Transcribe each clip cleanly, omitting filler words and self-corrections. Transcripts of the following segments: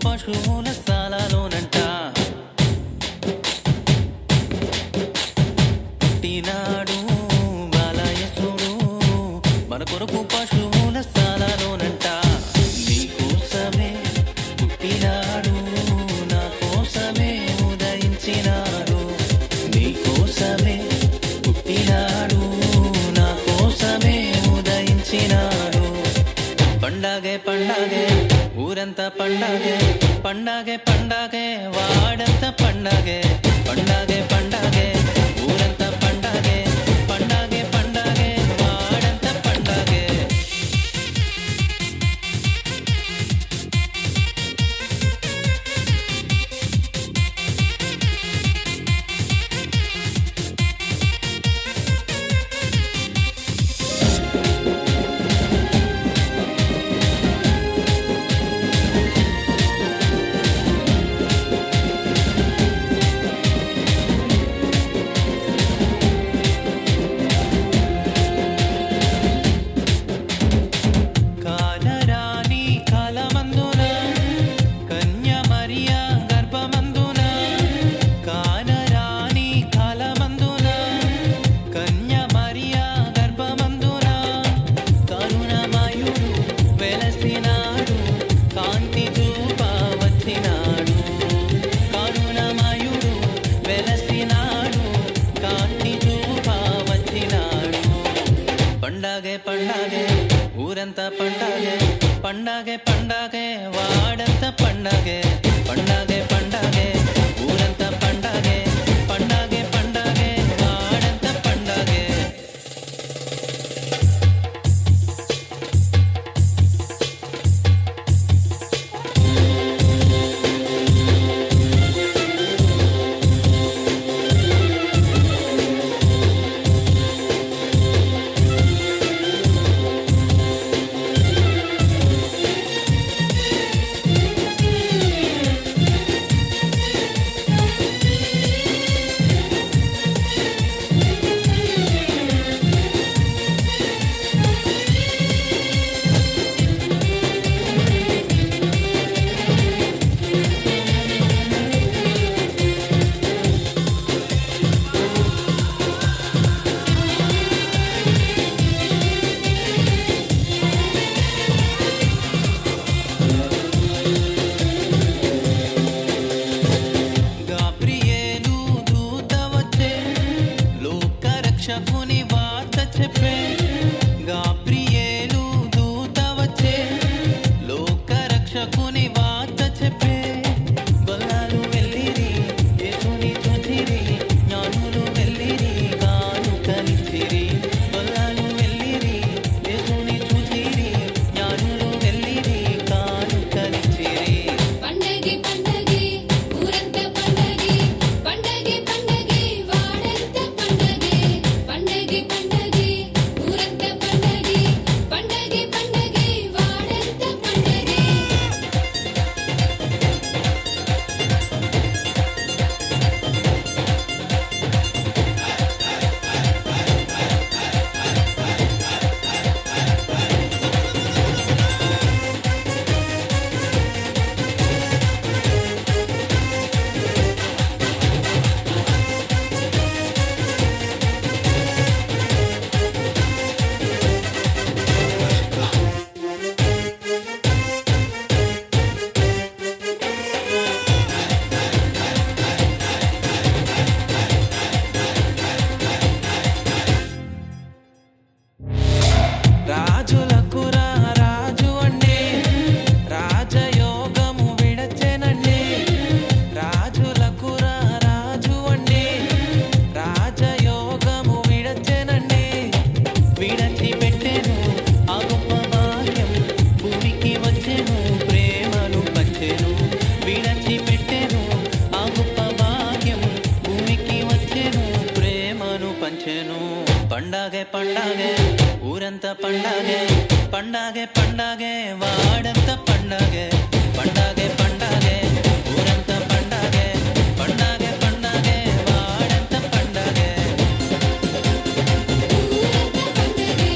పశువుల సాలలోనంట పుట్టినాడు బాలయేసుడు మన కొరకు పశువుల సాలలోనంట నీకోసమే పుట్టినాడు నా కోసమే ఉదయించినాడు నీకోసమే పుట్టినాడు నా కోసమే ఉదయించినాడు పండగే పండగే ఊరంతా పండగే పండగే పండగే వాడంతా పండగే పండగే పండగే ఊరంతా పండగే పండగే పండగే వాడంతా పండగే కానరాని కాలమందున కన్య మరియ గర్భమందున కానరాని కాలమందున కన్య మరియ గర్భమందున కరుణమయుడు వెలసినాడు కాంతి చూప వచ్చినాడు కరుణమయుడు వెలసినాడు కాంతి చూప వచ్చినాడు పండగే పండగే ఊరంతా పండగే పండగే పండగే వాడంతా పండగే పండగే పండగే ఊరంతా పండగే పండగే పండగే వాడంతా పండగే గాబ్రియేలు దూత వచ్చే లోక రక్షకుని వార్త చెప్పే గాబ్రియేలు దూత వచ్చే లోక రక్షకుని వార్త చెప్పే గొల్లాలు వెళ్ళిరి యేసుని చూచిరి జ్ఞానులు వెళ్ళిరి కానుకనిచ్చిరి గొల్లాలు వెళ్ళిరి యేసుని చూచిరి జ్ఞానులు వెళ్ళిరి కానుకనిచ్చిరి పండగే పండగే ఊరంతా పండగే పండగే పండగే వాడంతా పండగే పండగే పండగే ఊరంతా పండగే పండగే పండగే వాడంతా పండగే రాజులకు రాజు అండి రాజయోగము విడచెనండి రాజులకు రాజు అండి రాజయోగము విడచెనండి విడచి పెట్టెను ఆ గొప్ప భాగ్యం భూమికి వచ్చెను ప్రేమను పంచెను విడచి పెట్టెను ఆ గొప్ప భాగ్యం భూమికి వచ్చెను ప్రేమను పంచెను పండగే పండగే ఊరంతా పండగే పండగే పండగే వాడంతా పండగే పండగే పండగే ఊరంతా పండగే పండగే పండగే వాడంతా పండగే ఊరంతా పండగే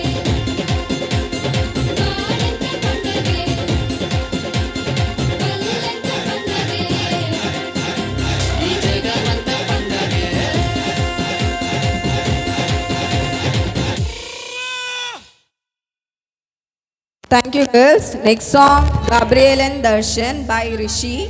వాడంతా పండగే Thank you, girls. Next song, Gabriel and Darshan by Rishi.